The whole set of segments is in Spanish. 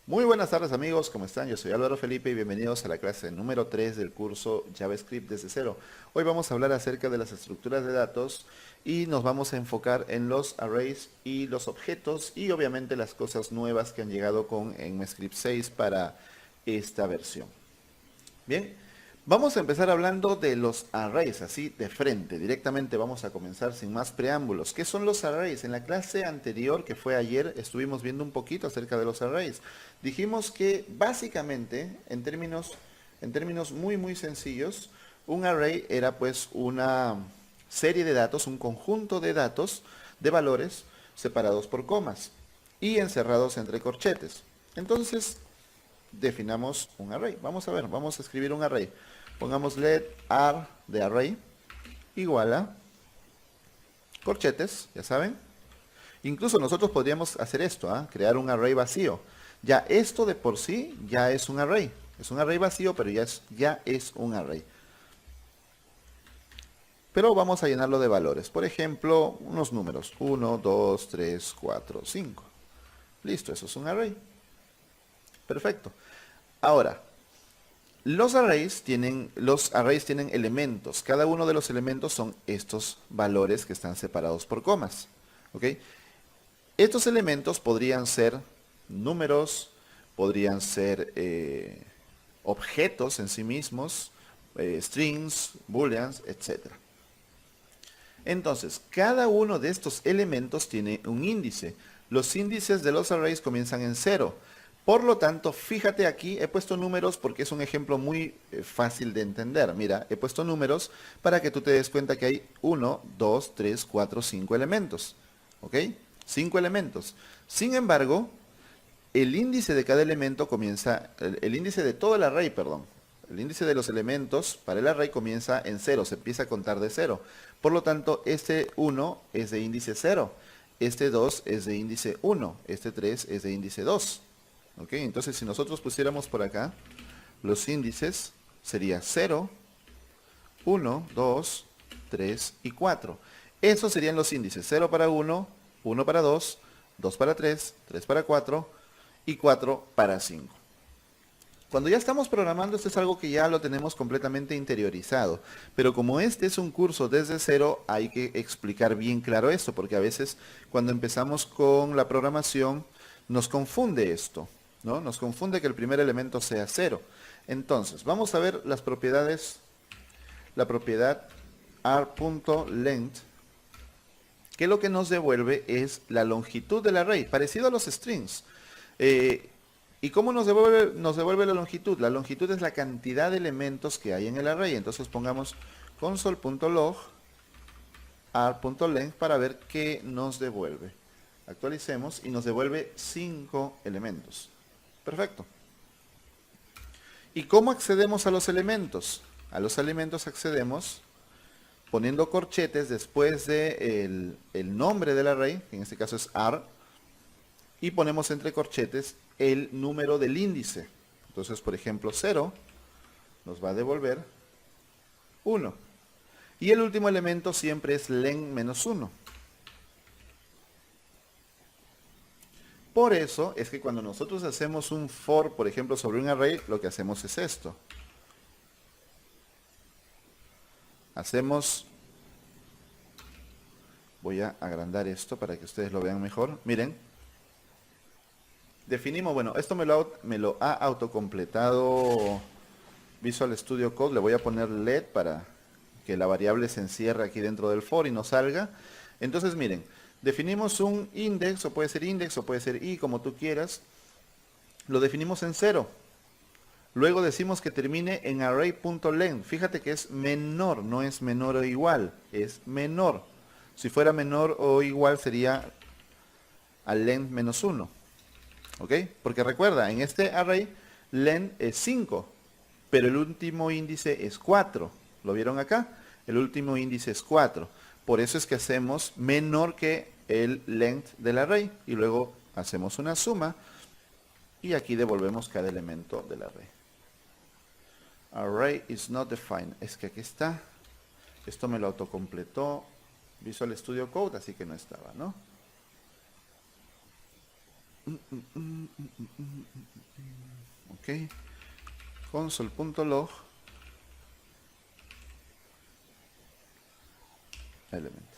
Muy buenas tardes amigos, ¿cómo están? Yo soy Álvaro Felipe y bienvenidos a la clase número 3 del curso JavaScript desde cero. Hoy vamos a hablar acerca de las estructuras de datos y nos vamos a enfocar en los arrays y los objetos y obviamente las cosas nuevas que han llegado con ECMAScript 6 para esta versión. Bien, vamos a empezar hablando de los arrays, así de frente. Directamente vamos a comenzar sin más preámbulos. ¿Qué son los arrays? En la clase anterior, que fue ayer, estuvimos viendo un poquito acerca de los arrays. Dijimos que básicamente, en términos muy sencillos, un array era pues una serie de datos, un conjunto de datos, de valores, separados por comas y encerrados entre corchetes. Entonces, definamos un array. Vamos a ver, vamos a escribir un array. Pongamos let ar de array igual a corchetes, ya saben. Incluso nosotros podríamos hacer esto, crear un array vacío. Ya esto de por sí ya es un array. Es un array vacío, pero ya es un array. Pero vamos a llenarlo de valores. Por ejemplo, unos números. 1, 2, 3, 4, 5. Listo, eso es un array. Perfecto. Ahora, los arrays tienen elementos. Cada uno de los elementos son estos valores que están separados por comas. ¿Ok? Estos elementos podrían ser números, podrían ser objetos en sí mismos, strings, booleans, etc. Entonces, cada uno de estos elementos tiene un índice. Los índices de los arrays comienzan en 0. Por lo tanto, fíjate aquí, he puesto números porque es un ejemplo muy fácil de entender. Mira, he puesto números para que tú te des cuenta que hay 1, 2, 3, 4, 5 elementos. ¿Ok? 5 elementos. Sin embargo, el índice de cada elemento comienza, el índice de todo el array, perdón. El índice de los elementos para el array comienza en 0, se empieza a contar de 0. Por lo tanto, este 1 es de índice 0, este 2 es de índice 1, este 3 es de índice 2. ¿Ok? Entonces, si nosotros pusiéramos por acá los índices, sería 0, 1, 2, 3 y 4. Esos serían los índices. 0 para 1, 1 para 2, 2 para 3, 3 para 4 y 4 para 5. Cuando ya estamos programando, esto es algo que ya lo tenemos completamente interiorizado. Pero como este es un curso desde cero, hay que explicar bien claro esto, porque a veces cuando empezamos con la programación, nos confunde esto, ¿no? Nos confunde que el primer elemento sea 0. Entonces, vamos a ver las propiedades, la propiedad ar.length, que lo que nos devuelve es la longitud del array, parecido a los strings. ¿Y cómo nos devuelve la longitud? La longitud es la cantidad de elementos que hay en el array. Entonces pongamos console.log ar.length para ver qué nos devuelve. Actualicemos y nos devuelve 5 elementos. Perfecto. ¿Y cómo accedemos a los elementos? A los elementos accedemos poniendo corchetes después de el nombre del array, que en este caso es ar, y ponemos entre corchetes el número del índice. Entonces, por ejemplo, 0 nos va a devolver 1. Y el último elemento siempre es len menos 1. Por eso es que cuando nosotros hacemos un for, por ejemplo, sobre un array, lo que hacemos es esto. Voy a agrandar esto para que ustedes lo vean mejor. Miren, definimos, bueno, esto me lo ha autocompletado Visual Studio Code. Le voy a poner LED para que la variable se encierre aquí dentro del for y no salga. Entonces, miren, definimos un index, o puede ser i, como tú quieras. Lo definimos en 0. Luego decimos que termine en array.length. Fíjate que es menor, no es menor o igual, es menor. Si fuera menor o igual sería al length menos 1. ¿Ok? Porque recuerda, en este array, len es 5, pero el último índice es 4. ¿Lo vieron acá? El último índice es 4. Por eso es que hacemos menor que el length del array. Y luego hacemos una suma. Y aquí devolvemos cada elemento del array. Array is not defined. Es que aquí está. Esto me lo autocompletó Visual Studio Code, así que no estaba, ¿no? Ok. Console.log element.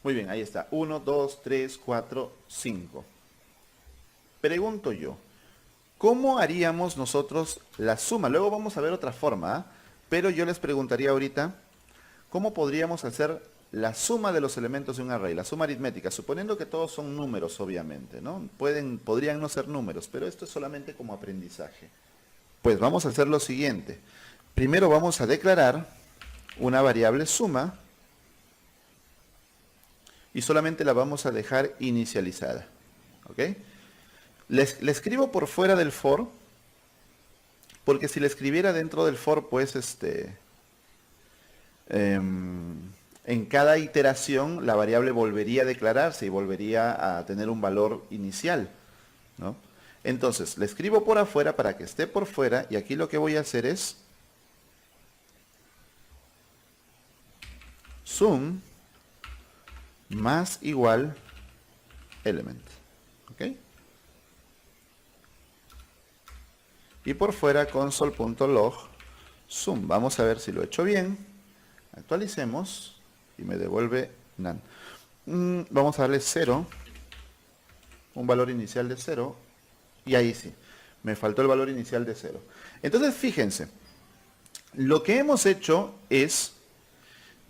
Muy bien, ahí está. 1, 2, 3, 4, 5. Pregunto yo, ¿cómo haríamos nosotros la suma? Luego vamos a ver otra forma, ¿ah? Pero yo les preguntaría ahorita, ¿cómo podríamos hacer la suma de los elementos de un array? La suma aritmética, suponiendo que todos son números, obviamente, ¿no? Podrían no ser números, pero esto es solamente como aprendizaje. Pues vamos a hacer lo siguiente. Primero vamos a declarar una variable suma y solamente la vamos a dejar inicializada. ¿Ok? Le escribo por fuera del for, porque si le escribiera dentro del for, pues en cada iteración la variable volvería a declararse y volvería a tener un valor inicial, ¿no? Entonces, le escribo por afuera para que esté por fuera y aquí lo que voy a hacer es sum más igual element. ¿Ok? Y por fuera console.log sum. Vamos a ver si lo he hecho bien. Actualicemos y me devuelve none. Vamos a darle 0, un valor inicial de 0, y ahí sí, me faltó el valor inicial de 0. Entonces fíjense, lo que hemos hecho es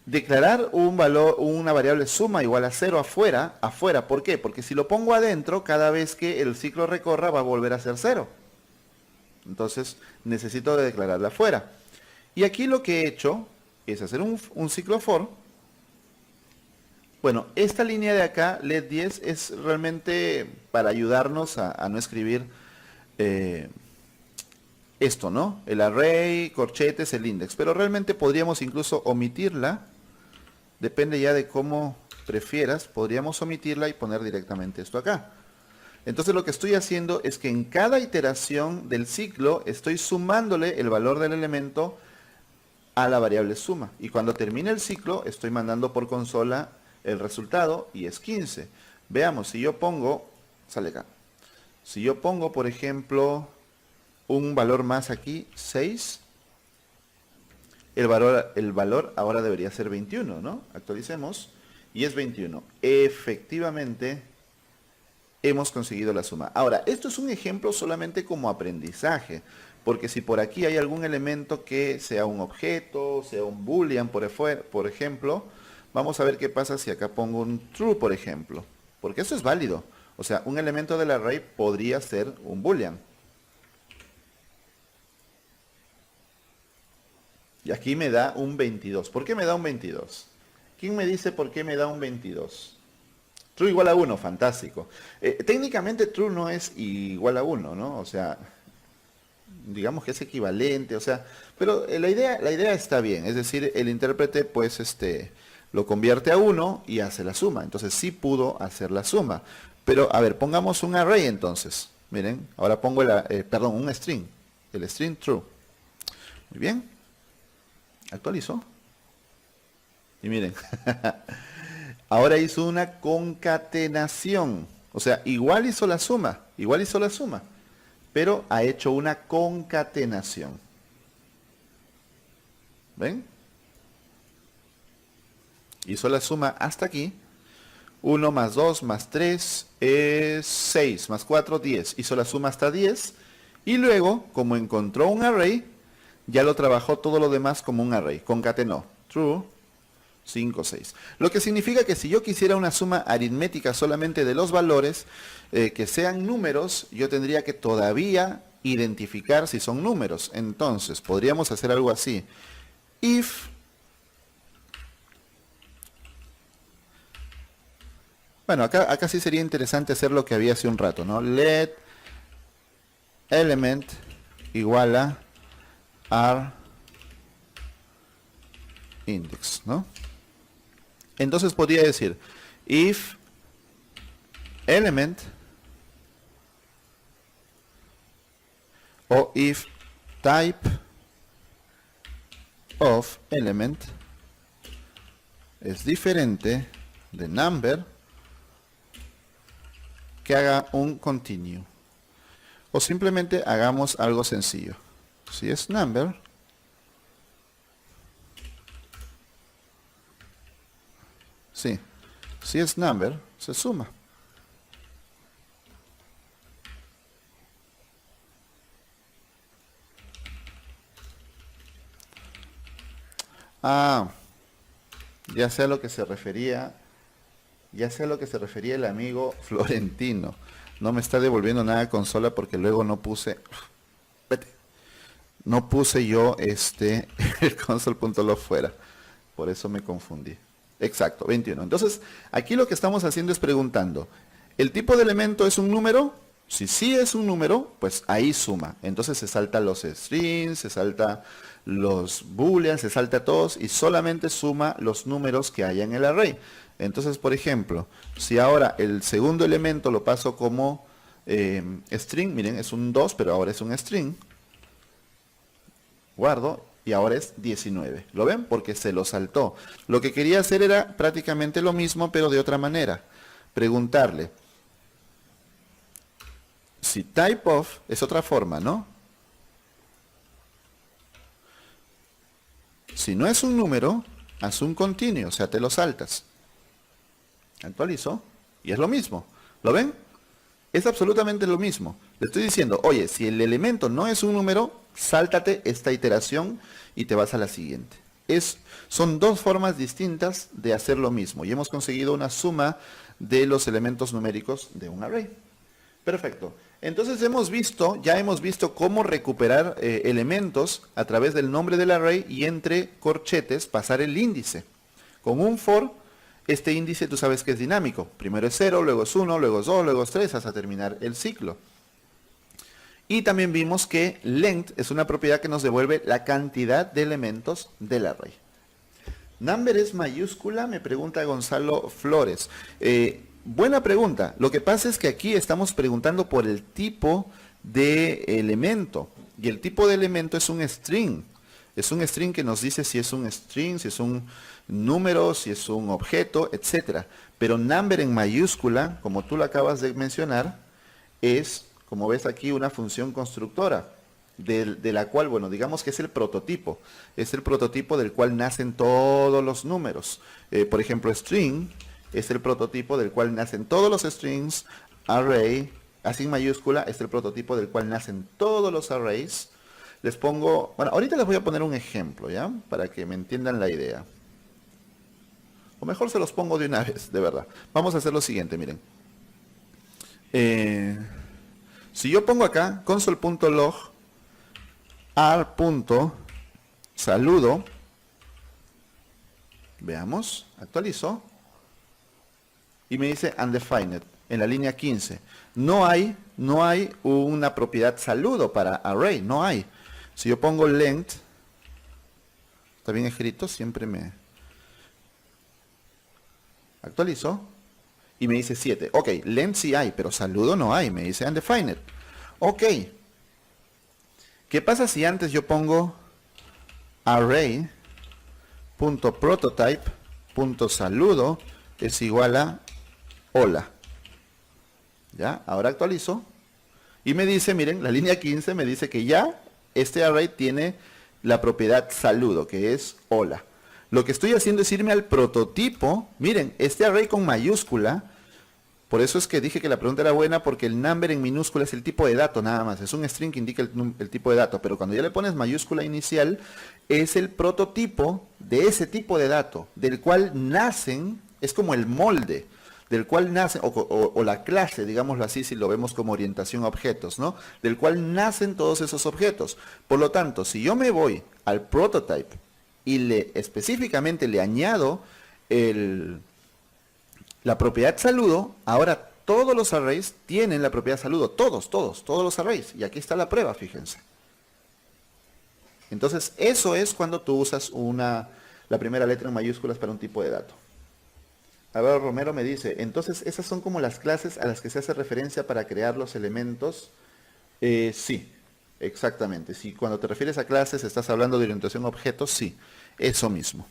declarar una variable suma igual a 0 afuera. ¿Por qué? Porque si lo pongo adentro, cada vez que el ciclo recorra va a volver a ser 0. Entonces necesito declararla afuera. Y aquí lo que he hecho es hacer un ciclo for. Bueno, esta línea de acá, LED 10, es realmente para ayudarnos a no escribir esto, ¿no? El array, corchetes, el index. Pero realmente podríamos incluso omitirla. Depende ya de cómo prefieras. Podríamos omitirla y poner directamente esto acá. Entonces lo que estoy haciendo es que en cada iteración del ciclo estoy sumándole el valor del elemento a la variable suma. Y cuando termine el ciclo estoy mandando por consola el resultado y es 15. Veamos, si yo pongo, sale acá. Si yo pongo, por ejemplo, un valor más aquí, 6, el valor ahora debería ser 21, ¿no? Actualicemos y es 21. Efectivamente, hemos conseguido la suma. Ahora, esto es un ejemplo solamente como aprendizaje, porque si por aquí hay algún elemento que sea un objeto, sea un boolean, por ejemplo, vamos a ver qué pasa si acá pongo un true, por ejemplo, porque eso es válido. O sea, un elemento del array podría ser un boolean. Y aquí me da un 22. ¿Por qué me da un 22? ¿Quién me dice por qué me da un 22? True igual a 1, fantástico. Técnicamente true no es igual a 1, ¿no? O sea, digamos que es equivalente, o sea, pero la idea está bien, es decir, el intérprete pues lo convierte a 1 y hace la suma, entonces sí pudo hacer la suma. Pero a ver, pongamos un array entonces. Miren, ahora pongo un string, el string true. Muy bien. Actualizo. Y miren, ahora hizo una concatenación. O sea, igual hizo la suma, pero ha hecho una concatenación. ¿Ven? Hizo la suma hasta aquí. 1 más 2 más 3 es 6, más 4, 10. Hizo la suma hasta 10. Y luego, como encontró un array, ya lo trabajó todo lo demás como un array. Concatenó. True. 5, 6. Lo que significa que si yo quisiera una suma aritmética solamente de los valores que sean números, yo tendría que todavía identificar si son números. Entonces, podríamos hacer algo así. If bueno, acá sí sería interesante hacer lo que había hace un rato, ¿no? Let element igual a r index, ¿no? Entonces podría decir if element o if type of element es diferente de number que haga un continue. O simplemente hagamos algo sencillo. Si es number, sí, si es number, se suma. Ah, ya sé a lo que se refería, ya sé a lo que se refería el amigo Florentino. No me está devolviendo nada de consola porque luego no puse, vete, no puse yo el console.log fuera. Por eso me confundí. Exacto, 21. Entonces, aquí lo que estamos haciendo es preguntando, ¿el tipo de elemento es un número? Si sí es un número, pues ahí suma. Entonces se salta los strings, se salta los booleans, se salta todos y solamente suma los números que haya en el array. Entonces, por ejemplo, si ahora el segundo elemento lo paso como string, miren, es un 2, pero ahora es un string. Guardo y ahora es 19. ¿Lo ven? Porque se lo saltó. Lo que quería hacer era prácticamente lo mismo, pero de otra manera. Preguntarle si type of es otra forma, ¿no? Si no es un número, haz un continuo, o sea, te lo saltas. Actualizo y es lo mismo. ¿Lo ven? Es absolutamente lo mismo. Le estoy diciendo, oye, si el elemento no es un número, sáltate esta iteración y te vas a la siguiente. Son dos formas distintas de hacer lo mismo y hemos conseguido una suma de los elementos numéricos de un array. Perfecto. Entonces ya hemos visto cómo recuperar elementos a través del nombre del array y entre corchetes pasar el índice. Con un for, este índice tú sabes que es dinámico. Primero es 0, luego es 1, luego es 2, luego es 3, hasta terminar el ciclo. Y también vimos que length es una propiedad que nos devuelve la cantidad de elementos del array. Number es mayúscula, me pregunta Gonzalo Flores. Buena pregunta. Lo que pasa es que aquí estamos preguntando por el tipo de elemento. Y el tipo de elemento es un string. Es un string que nos dice si es un string, si es un número, si es un objeto, etc. Pero number en mayúscula, como tú lo acabas de mencionar, es, como ves aquí, una función constructora. De la cual, bueno, digamos que es el prototipo. Es el prototipo del cual nacen todos los números. Por ejemplo, string es el prototipo del cual nacen todos los strings. Array, así en mayúscula, es el prototipo del cual nacen todos los arrays. Les pongo, bueno, ahorita les voy a poner un ejemplo, ¿ya? Para que me entiendan la idea. O mejor se los pongo de una vez, de verdad. Vamos a hacer lo siguiente, miren. Si yo pongo acá console.log r.saludo, veamos, actualizo, y me dice undefined, en la línea 15. No hay una propiedad saludo para array, no hay. Si yo pongo length, está bien escrito, siempre me actualizo, y me dice 7. Ok, length sí hay, pero saludo no hay, me dice undefined. Ok. ¿Qué pasa si antes yo pongo array.prototype.saludo es igual a hola? ¿Ya? Ahora actualizo. Y me dice, miren, la línea 15 me dice que ya este array tiene la propiedad saludo, que es hola. Lo que estoy haciendo es irme al prototipo. Miren, este array con mayúscula. Por eso es que dije que la pregunta era buena, porque el number en minúscula es el tipo de dato nada más. Es un string que indica el tipo de dato. Pero cuando ya le pones mayúscula inicial, es el prototipo de ese tipo de dato, del cual nacen, es como el molde, del cual nacen, o la clase, digámoslo así, si lo vemos como orientación a objetos, ¿no? Del cual nacen todos esos objetos. Por lo tanto, si yo me voy al prototype y específicamente le añado la propiedad saludo, ahora todos los arrays tienen la propiedad saludo, todos los arrays. Y aquí está la prueba, fíjense. Entonces, eso es cuando tú usas la primera letra en mayúsculas para un tipo de dato. Álvaro Romero me dice, entonces, ¿esas son como las clases a las que se hace referencia para crear los elementos? Sí, exactamente. Si cuando te refieres a clases estás hablando de orientación a objetos, sí, eso mismo.